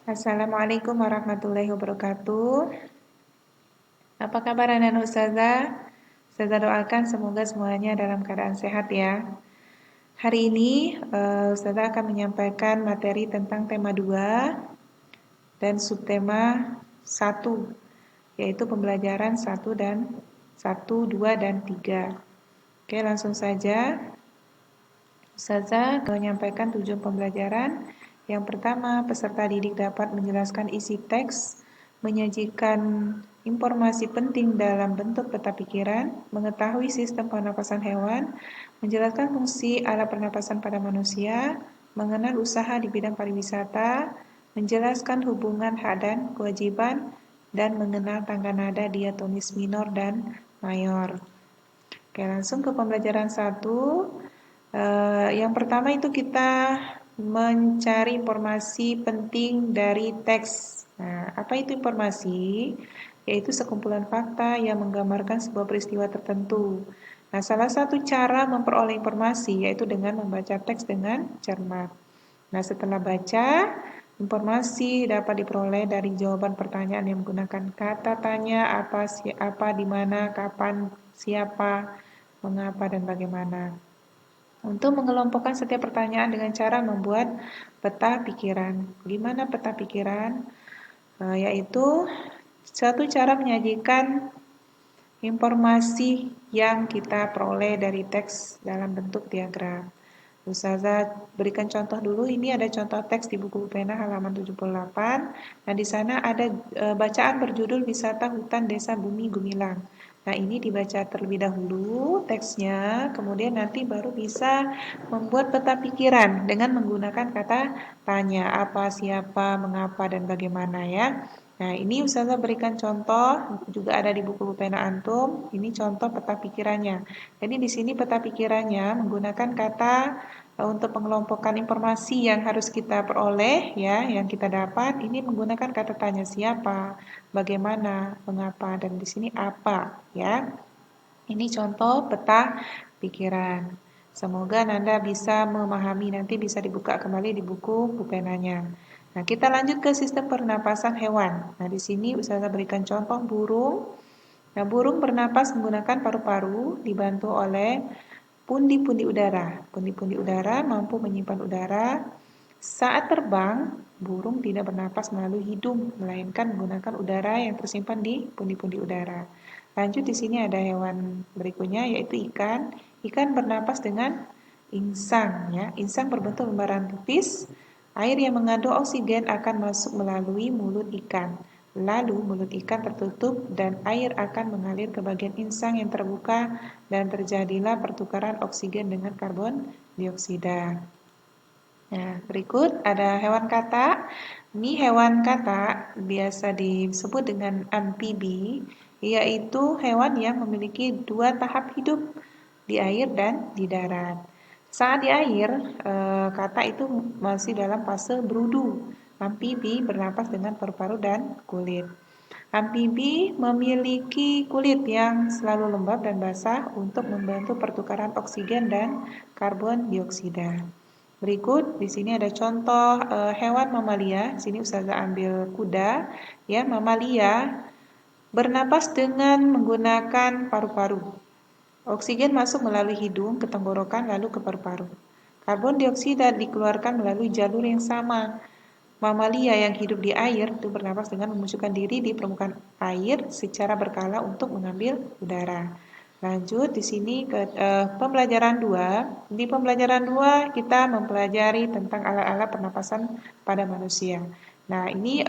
Assalamualaikum warahmatullahi wabarakatuh. Apa kabar anak Ustazah? Ustazah doakan semoga semuanya dalam keadaan sehat ya. Hari ini Ustazah akan menyampaikan materi tentang tema 2 dan subtema 1, yaitu pembelajaran 1 dan 1, 2 dan 3. Oke, langsung saja. Ustazah menyampaikan tujuan pembelajaran. Yang pertama, peserta didik dapat menjelaskan isi teks, menyajikan informasi penting dalam bentuk peta pikiran, mengetahui sistem pernapasan hewan, menjelaskan fungsi alat pernapasan pada manusia, mengenal usaha di bidang pariwisata, menjelaskan hubungan hak dan kewajiban, dan mengenal tangga nada diatonis minor dan mayor. Oke, langsung ke pembelajaran 1. Yang pertama itu kita mencari informasi penting dari teks. Nah, apa itu informasi? Yaitu sekumpulan fakta yang menggambarkan sebuah peristiwa tertentu. Nah, salah satu cara memperoleh informasi yaitu dengan membaca teks dengan cermat. Nah, setelah baca, informasi dapat diperoleh dari jawaban pertanyaan yang menggunakan kata tanya, apa, di mana, kapan, siapa, mengapa, dan bagaimana. Untuk mengelompokkan setiap pertanyaan dengan cara membuat peta pikiran. Gimana peta pikiran? Yaitu satu cara menyajikan informasi yang kita peroleh dari teks dalam bentuk diagram. Ustazah berikan contoh dulu. Ini ada contoh teks di buku pena halaman 78. Nah, di sana ada bacaan berjudul Wisata Hutan Desa Bumi Gumilang. Nah, ini dibaca terlebih dahulu teksnya, kemudian nanti baru bisa membuat peta pikiran dengan menggunakan kata tanya, apa, siapa, mengapa, dan bagaimana ya. Nah, ini Ustazah berikan contoh, juga ada di buku pena antum. Ini contoh peta pikirannya. Jadi di sini peta pikirannya menggunakan kata untuk pengelompokan informasi yang harus kita peroleh ya, yang kita dapat. Ini menggunakan kata tanya siapa, bagaimana, mengapa, dan di sini apa ya. Ini contoh peta pikiran. Semoga Nanda bisa memahami, nanti bisa dibuka kembali di buku bupenanya. Nah, kita lanjut ke sistem pernapasan hewan. Nah, di sini Ustazah berikan contoh burung. Nah, burung bernapas menggunakan paru-paru dibantu oleh pundi-pundi udara. Pundi-pundi udara mampu menyimpan udara. Saat terbang, burung tidak bernapas melalui hidung, melainkan menggunakan udara yang tersimpan di pundi-pundi udara. Lanjut di sini ada hewan berikutnya yaitu ikan. Ikan bernapas dengan insang ya. Insang berbentuk lembaran tipis. Air yang mengandung oksigen akan masuk melalui mulut ikan. Lalu mulut ikan tertutup dan air akan mengalir ke bagian insang yang terbuka dan terjadilah pertukaran oksigen dengan karbon dioksida. Nah, berikut ada hewan kata. Ini hewan kata biasa disebut dengan amfibi, yaitu hewan yang memiliki dua tahap hidup, di air dan di darat. Saat di air, kata itu masih dalam fase berudu. Amfibi bernapas dengan paru-paru dan kulit. Amfibi memiliki kulit yang selalu lembab dan basah untuk membantu pertukaran oksigen dan karbon dioksida. Berikut di sini ada contoh hewan mamalia. Di sini Ustazah ambil kuda. Ya, mamalia bernapas dengan menggunakan paru-paru. Oksigen masuk melalui hidung ke tenggorokan lalu ke paru-paru. Karbon dioksida dikeluarkan melalui jalur yang sama. Mamalia yang hidup di air itu bernapas dengan memunculkan diri di permukaan air secara berkala untuk mengambil udara. Lanjut di sini ke pembelajaran 2. Di pembelajaran 2 kita mempelajari tentang alat-alat pernapasan pada manusia. Nah, ini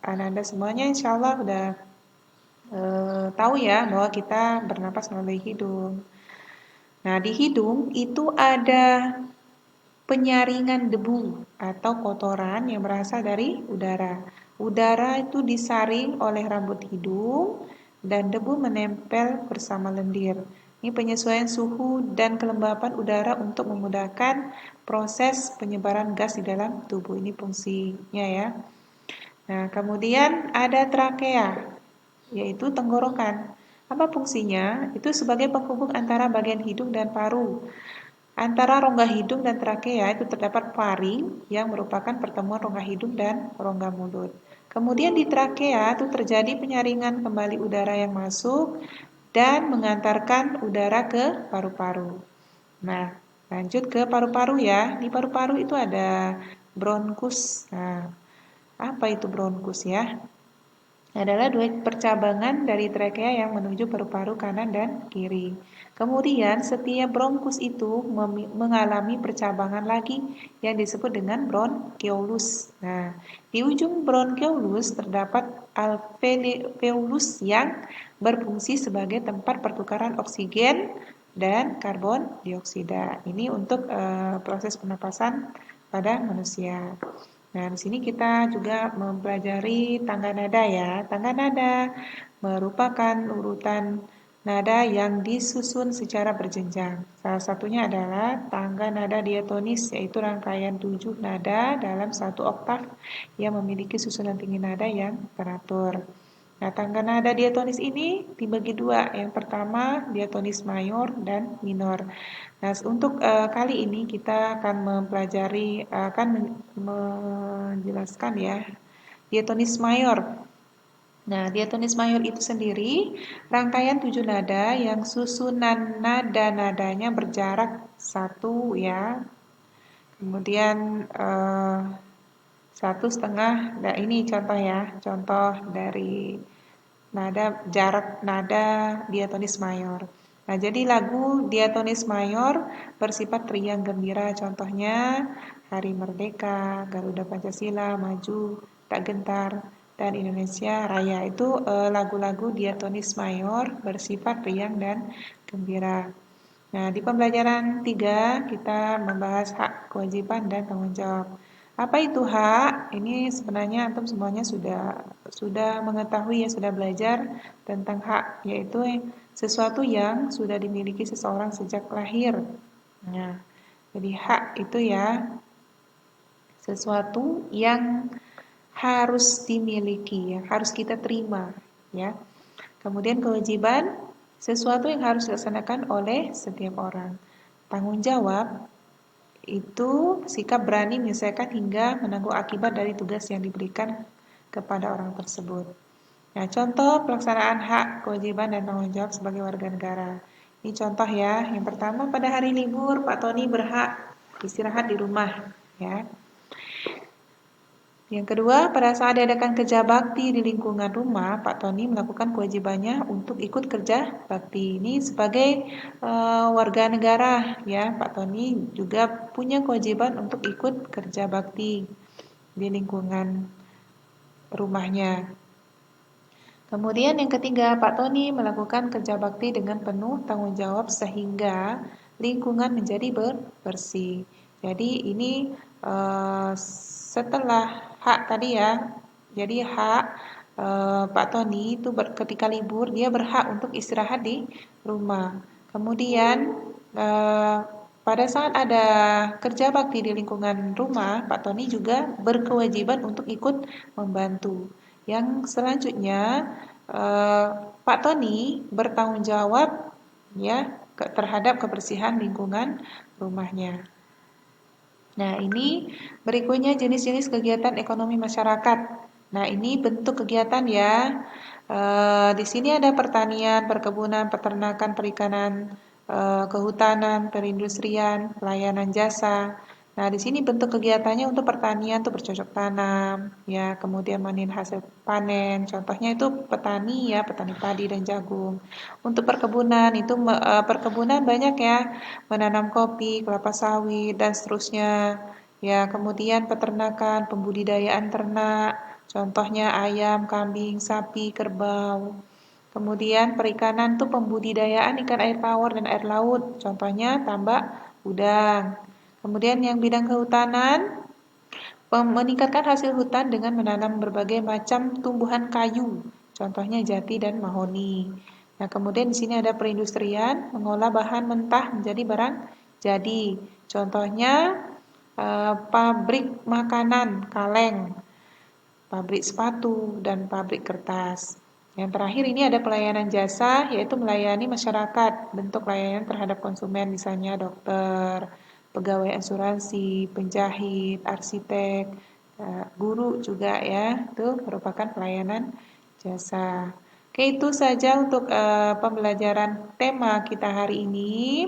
Ananda semuanya insya Allah udah tahu ya bahwa kita bernapas melalui hidung. Nah, di hidung itu ada penyaringan debu atau kotoran yang berasal dari udara. Udara itu disaring oleh rambut hidung dan debu menempel bersama lendir. Ini penyesuaian suhu dan kelembapan udara untuk memudahkan proses penyebaran gas di dalam tubuh. Ini fungsinya ya. Nah, kemudian ada trakea, yaitu tenggorokan. Apa fungsinya? Itu sebagai penghubung antara bagian hidung dan paru. Antara rongga hidung dan trakea itu terdapat faring yang merupakan pertemuan rongga hidung dan rongga mulut. Kemudian di trakea itu terjadi penyaringan kembali udara yang masuk dan mengantarkan udara ke paru-paru. Nah, lanjut ke paru-paru ya. Di paru-paru itu ada bronkus. Nah, apa itu bronkus ya? Adalah dua percabangan dari trakea yang menuju paru-paru kanan dan kiri. Kemudian setiap bronkus itu mengalami percabangan lagi yang disebut dengan bronkeolus. Nah, di ujung bronkeolus terdapat alveolus yang berfungsi sebagai tempat pertukaran oksigen dan karbon dioksida. Ini untuk proses pernapasan pada manusia. Nah, di sini kita juga mempelajari tangga nada ya. Tangga nada merupakan urutan nada yang disusun secara berjenjang. Salah satunya adalah tangga nada diatonis, yaitu rangkaian 7 nada dalam satu oktav yang memiliki susunan tinggi nada yang teratur. Nah, tangga nada diatonis ini dibagi dua. Yang pertama, diatonis mayor dan minor. Nah, untuk kali ini kita akan mempelajari, akan menjelaskan ya, diatonis mayor. Nah, diatonis mayor itu sendiri rangkaian 7 nada yang susunan nada-nadanya berjarak 1 ya. Kemudian 1,5. Nah, ini contoh ya, contoh dari jarak nada diatonis mayor. Nah, jadi lagu diatonis mayor bersifat riang gembira, contohnya Hari Merdeka, Garuda Pancasila, Maju, Tak Gentar, dan Indonesia Raya. Itu lagu-lagu diatonis mayor bersifat riang dan gembira. Nah, di pembelajaran 3 kita membahas hak, kewajiban, dan tanggung jawab. Apa itu hak? Ini sebenarnya antum semuanya sudah mengetahui ya, sudah belajar tentang hak, yaitu sesuatu yang sudah dimiliki seseorang sejak lahir. Nah, jadi hak itu ya sesuatu yang harus dimiliki, yang harus kita terima, ya. Kemudian kewajiban, sesuatu yang harus dilaksanakan oleh setiap orang. Tanggung jawab itu sikap berani menyelesaikan hingga menanggung akibat dari tugas yang diberikan kepada orang tersebut. Nah, contoh pelaksanaan hak, kewajiban, dan tanggung jawab sebagai warga negara. Ini contoh ya. Yang pertama, pada hari libur Pak Tony berhak istirahat di rumah, ya. Yang kedua, pada saat diadakan kerja bakti di lingkungan rumah, Pak Tony melakukan kewajibannya untuk ikut kerja bakti. Ini sebagai warga negara, ya. Pak Tony juga punya kewajiban untuk ikut kerja bakti di lingkungan rumahnya. Kemudian yang ketiga, Pak Tony melakukan kerja bakti dengan penuh tanggung jawab sehingga lingkungan menjadi bersih. Jadi ini setelah hak tadi ya, jadi hak Pak Tony itu ketika libur dia berhak untuk istirahat di rumah. Kemudian pada saat ada kerja bakti di lingkungan rumah, Pak Tony juga berkewajiban untuk ikut membantu. Yang selanjutnya Pak Tony bertanggung jawab ya terhadap kebersihan lingkungan rumahnya. Nah, ini berikutnya jenis-jenis kegiatan ekonomi masyarakat. Nah, ini bentuk kegiatan ya. Di sini ada pertanian, perkebunan, peternakan, perikanan, kehutanan, perindustrian, pelayanan jasa. Nah, di sini bentuk kegiatannya untuk pertanian itu bercocok tanam, ya, kemudian manin hasil panen. Contohnya itu petani ya, petani padi dan jagung. Untuk perkebunan itu perkebunan banyak ya, menanam kopi, kelapa sawit dan seterusnya. Ya, kemudian peternakan, pembudidayaan ternak, contohnya ayam, kambing, sapi, kerbau. Kemudian perikanan tuh pembudidayaan ikan air tawar dan air laut, contohnya tambak udang. Kemudian yang bidang kehutanan, meningkatkan hasil hutan dengan menanam berbagai macam tumbuhan kayu, contohnya jati dan mahoni. Nah, kemudian di sini ada perindustrian, mengolah bahan mentah menjadi barang jadi. Contohnya pabrik makanan, kaleng, pabrik sepatu, dan pabrik kertas. Yang terakhir ini ada pelayanan jasa, yaitu melayani masyarakat, bentuk layanan terhadap konsumen, misalnya dokter, pegawai asuransi, penjahit, arsitek, guru juga ya, itu merupakan pelayanan jasa. Oke, itu saja untuk pembelajaran tema kita hari ini.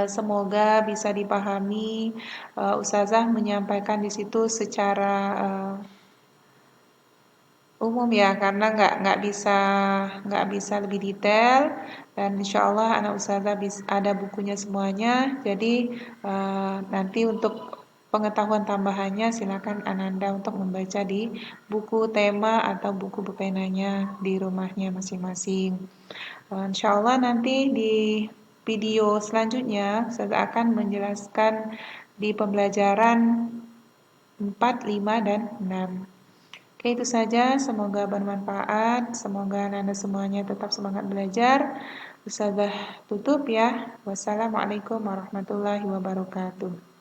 Semoga bisa dipahami. Ustazah menyampaikan di situ secara umum ya, karena nggak bisa lebih detail, dan insya Allah anak ustazah ada bukunya semuanya. Jadi nanti untuk pengetahuan tambahannya silakan Ananda untuk membaca di buku tema atau buku bupenanya di rumahnya masing-masing. Insya Allah nanti di video selanjutnya saya akan menjelaskan di pembelajaran 4, 5, dan 6. Oke, itu saja. Semoga bermanfaat. Semoga Anda semuanya tetap semangat belajar. Ustazah tutup ya. Wassalamualaikum warahmatullahi wabarakatuh.